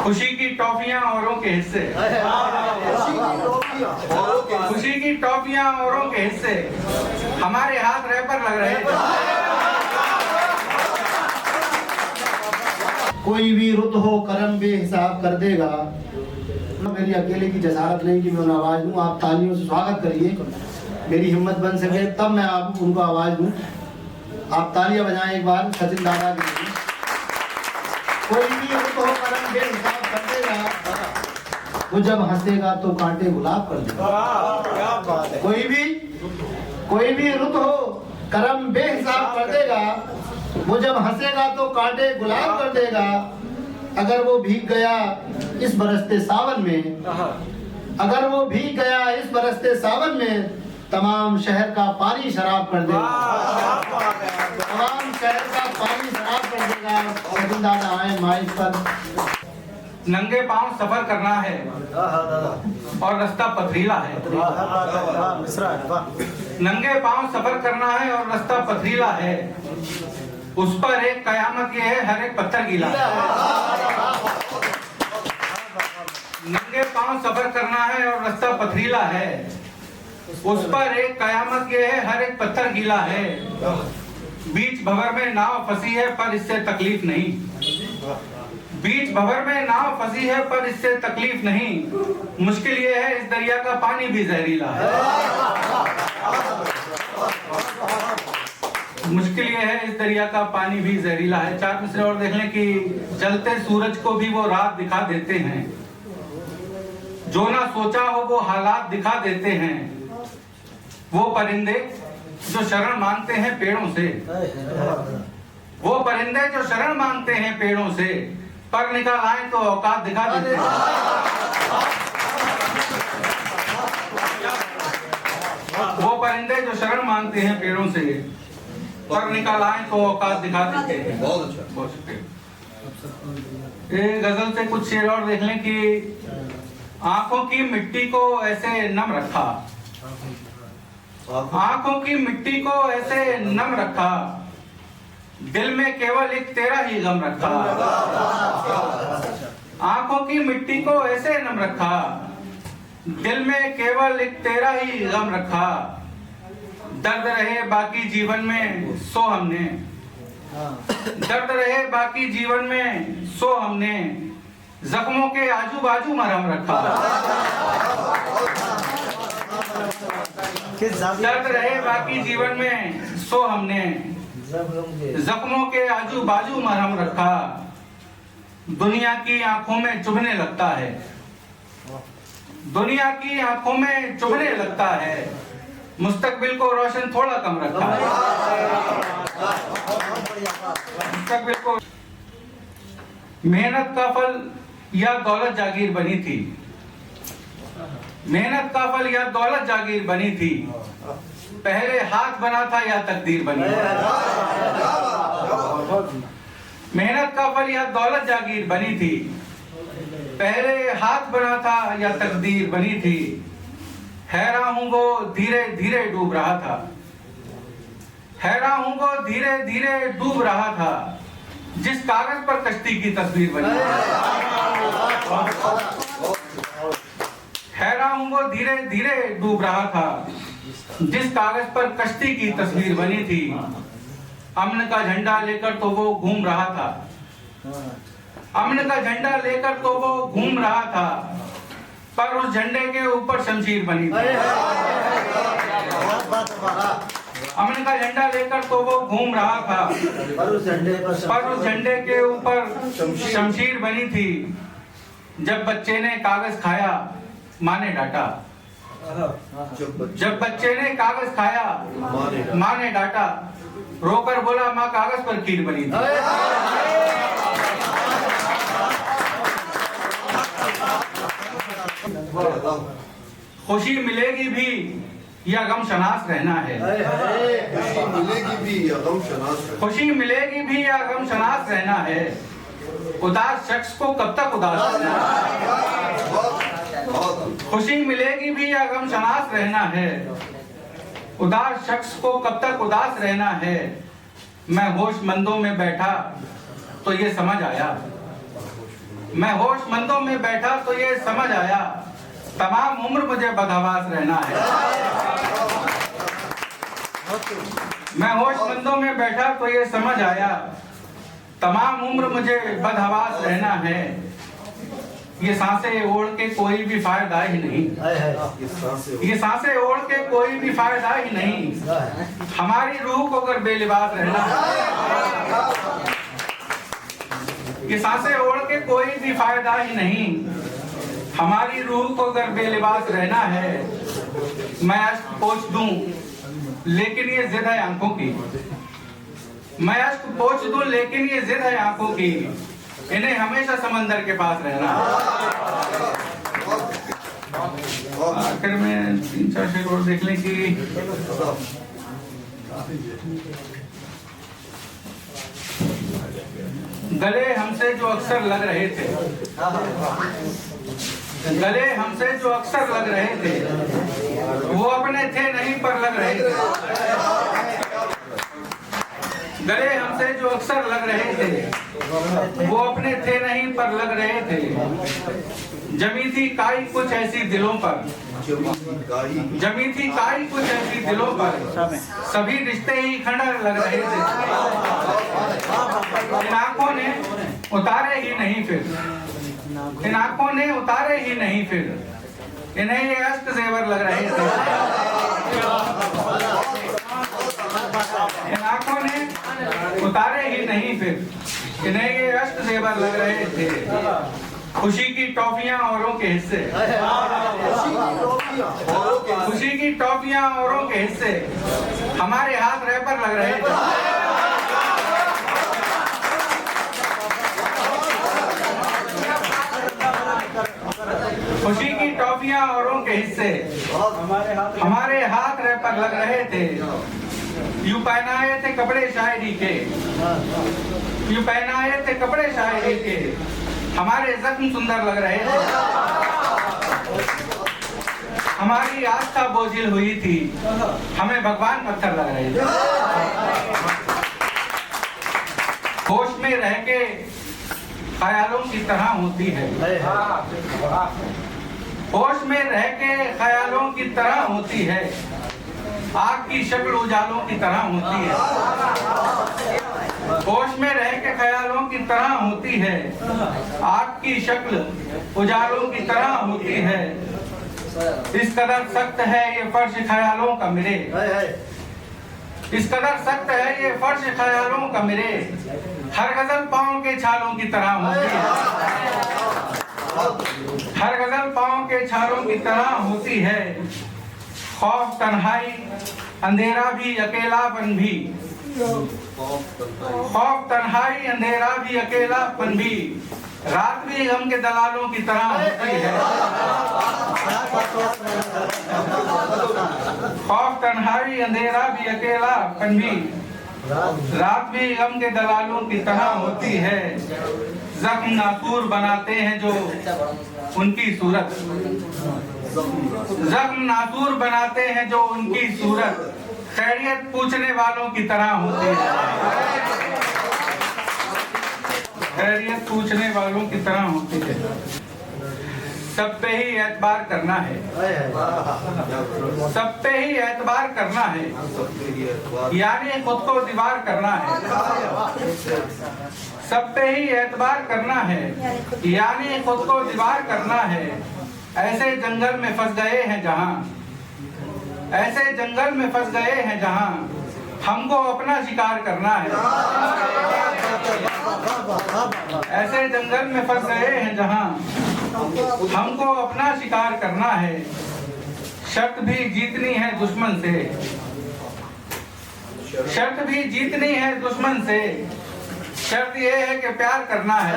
खुशी की टॉफियां औरों के हिस्से, खुशी की टॉफियां औरों के हिस्से, हमारे हाथ रैपर लग रहे थे। कोई भी रुत हो करम बेहिसाब कर देगा। मेरी अकेले की जसारत नहीं कि मैं उन्हें आवाज दूं। आप तालियों से स्वागत करिए, मेरी हिम्मत बन सके तब मैं आप उनको आवाज दूं। आप तालियां बजाएं एक बार सचिन दादा के लिए। कोई भी रुत हो करम बेहिसाब कर देगा, वो जब हंसेगा तो कांटे गुलाब कर देगा। कोई भी रुत हो करम बेहिसाब कर देगा, वो जब हंसेगा तो कांटे गुलाब कर देगा। अगर वो भीग गया इस बरसते सावन में, अगर वो भीग गया इस बरसते सावन में, तमाम शहर का पानी शराब कर देगा। तमाम शहर का पानी शराब कर देगा। सचिन दादा आए माइक पर। नंगे पांव सफर करना है और रास्ता पथरीला है, नंगे पांव सफर करना है और रास्ता पथरीला है। उस पर एक कयामत ये है, हर एक पत्थर गीला है। नंगे पांव सफर करना है और रास्ता पथरीला है, उस पर एक कयामत ये है, हर एक पत्थर गीला है। बीच भंवर में नाव फंसी है पर इससे तकलीफ नहीं, बीच भंवर में नाव फंसी है पर इससे तकलीफ नहीं। मुश्किल ये है इस दरिया का पानी भी जहरीला है, मुश्किल ये है इस दरिया का पानी भी जहरीला है। चार मिसरे और देख लें कि जलते सूरज को भी वो रात दिखा देते हैं, जो ना सोचा हो वो हालात दिखा देते हैं। वो परिंदे जो शरण मांगते हैं पेड़ों से, वो परिंदे जो शरण मांगते हैं पेड़ों से, पर निकाल आए तो औकात दिखा देते हैं। वो परिंदे जो शरण मांगते हैं पेड़ों से, पर निकाल आए तो औकात दिखा देते हैं। बहुत अच्छा, बहुत शुक्रिया। गजल से कुछ शेर और देख लें कि आंखों की मिट्टी को ऐसे नम रखा, आंखों की मिट्टी को ऐसे नम रखा, दिल में केवल एक तेरा ही गम रखा। आंखों की मिट्टी को ऐसे नम रखा, दिल में केवल एक तेरा ही गम रखा। दर्द रहे बाकी जीवन में सो हमने, दर्द रहे बाकी जीवन में सो हमने, जख्मों के आजू बाजू मरहम रखा। दर्द रहे बाकी जीवन में सो हमने, जख्मों के आजू बाजू मरहम रखा। दुनिया की आंखों में चुभने लगता है, दुनिया की आंखों में चुभने लगता है, मुस्तकबिल को रोशन थोड़ा कम रखा है। मुस्तकबिल को मेहनत का फल या दौलत जागीर बनी थी, मेहनत का फल या दौलत जागीर बनी थी। पहले हाथ बना था या तकदीर बनी थी, मेहनत का फल या दौलत जागीर बनी थी। पहले हाथ बना था या तकदीर बनी थी। हैरान हूं वो धीरे धीरे डूब रहा था, हैरान हूं वो धीरे धीरे डूब रहा था, जिस कागज पर कश्ती की तस्वीर बनी। हैरान हूं वो धीरे धीरे डूब रहा था, जिस कागज पर कश्ती की तस्वीर बनी थी। अमन का झंडा लेकर तो वो घूम रहा था, अमन का झंडा लेकर तो वो घूम रहा था, पर उस झंडे के ऊपर शमशीर बनी थी। अमन का झंडा लेकर तो वो घूम रहा था, पर उस झंडे के ऊपर शमशीर बनी थी। जब बच्चे ने कागज खाया माँ ने डांटा, जब बच्चे ने कागज खाया माँ ने डांटा, रोकर बोला माँ कागज पर खीर बनी थी। खुशी मिलेगी भी या गम शनास रहना है, खुशी मिलेगी भी या गम शनास, खुशी मिलेगी भी या गम शनास रहना है। उदास शख्स को कब तक उदास रहना है, खुशी मिलेगी भी या गम शनास रहना है। उदास शख्स को कब तक उदास रहना है। मैं होशमंदों में बैठा तो ये समझ आया, मैं होशमंदों में बैठा तो ये समझ आया, तमाम उम्र मुझे बदहवास रहना है। मैं होशमंदों में बैठा तो ये समझ आया, तमाम उम्र मुझे बदहवास रहना है। ये सांसें ओढ़ के कोई भी फायदा ही नहीं, ये सांसें ओढ़ के कोई भी फायदा ही नहीं। हमारी रूह को अगर बेलिबास रहना है, ये सांसें ओढ़ के कोई भी फायदा ही नहीं। हमारी रूह को अगर बेलिबास रहना है, मैं अश्क पोंछ दूं लेकिन ये जिद है आंखों की। मैं अश्क पोंछ दूं लेकिन ये जिद है आंखों की। इन्हें हमेशा समंदर के पास रहना है। आखिर में 3-4 शेर और देख लें कि गले हमसे जो अक्सर लग रहे थे, गले हमसे जो अक्सर लग रहे थे, वो अपने थे नहीं पर लग रहे थे। गले हमसे जो अक्सर लग रहे थे, वो अपने थे नहीं पर लग रहे थे। जमी थी काई कुछ ऐसी दिलों पर, जमी थी काई कुछ ऐसी दिलों पर, सभी रिश्ते ही खंडर लग रहे थे। इन आंखों ने उतारे ही नहीं फिर, इन आंखों ने उतारे ही नहीं फिर, इन्हें ये अश्क जेवर लग रहे थे। इन आंखों ने उतारे ही नहीं फिर, इन्हें ये अश्क जेवर लग रहे थे। खुशी की टॉफियां औरों के हिस्से, खुशी की टॉफियां औरों के हिस्से, हमारे हाथ रह पर लग रहे थे। खुशी की टॉफियां औरों के हिस्से, हमारे हाथ रह पर लग रहे थे। यूं पहनाए थे कपड़े शायरी के, यूं पहनाए थे कपड़े शायरी के, हमारे जख्म सुंदर लग रहे थे। हमारी आस्था बोझिल हुई थी, हमें भगवान पत्थर लग रहे थे। होश में रह के ख्यालों की तरह होती है, होश में रह के ख्यालों की तरह होती है। आग की शक्ल उजालों की तरह होती है, होश में रह के ख्यालों की तरह होती है। आग की शक्ल उजालों की तरह होती है। इस कदर सख्त है ये फर्श ख्यालों का मेरे, इस कदर सख्त है ये फर्श ख्यालों का मेरे। हर गजल पाँव के छालों की तरह होती है, हर गजल पाँव के छालों की तरह होती है। खौफ तन्हाई अंधेरा भी अकेलापन भी, खौफ तन्हाई अंधेरा भी अकेलापन भी, रात भी गम के दलालों की तरह होती है। खौफ तन्हाई अंधेरा भी अकेलापन भी, रात भी गम के दलालों की तरह होती है। जख्म नासूर बनाते हैं जो उनकी सूरत, जख्म नासूर बनाते हैं जो उनकी सूरत, खैरियत पूछने वालों की तरह होती है, खैरियत पूछने वालों की तरह होती है। सब पे ही एतबार करना है, सब पे ही एतबार करना है, यानी खुद को दीवार करना है। सब पे ही एतबार करना है, यानी खुद को दीवार करना है। ऐसे जंगल में फंस गए हैं जहां, ऐसे जंगल में फंस गए हैं जहां, हमको अपना शिकार करना है। ऐसे जंगल में फंस गए हैं जहां, हमको अपना शिकार करना है। शर्त भी जीतनी है दुश्मन से, शर्त भी जीतनी है दुश्मन से, शर्त ये है कि प्यार करना है।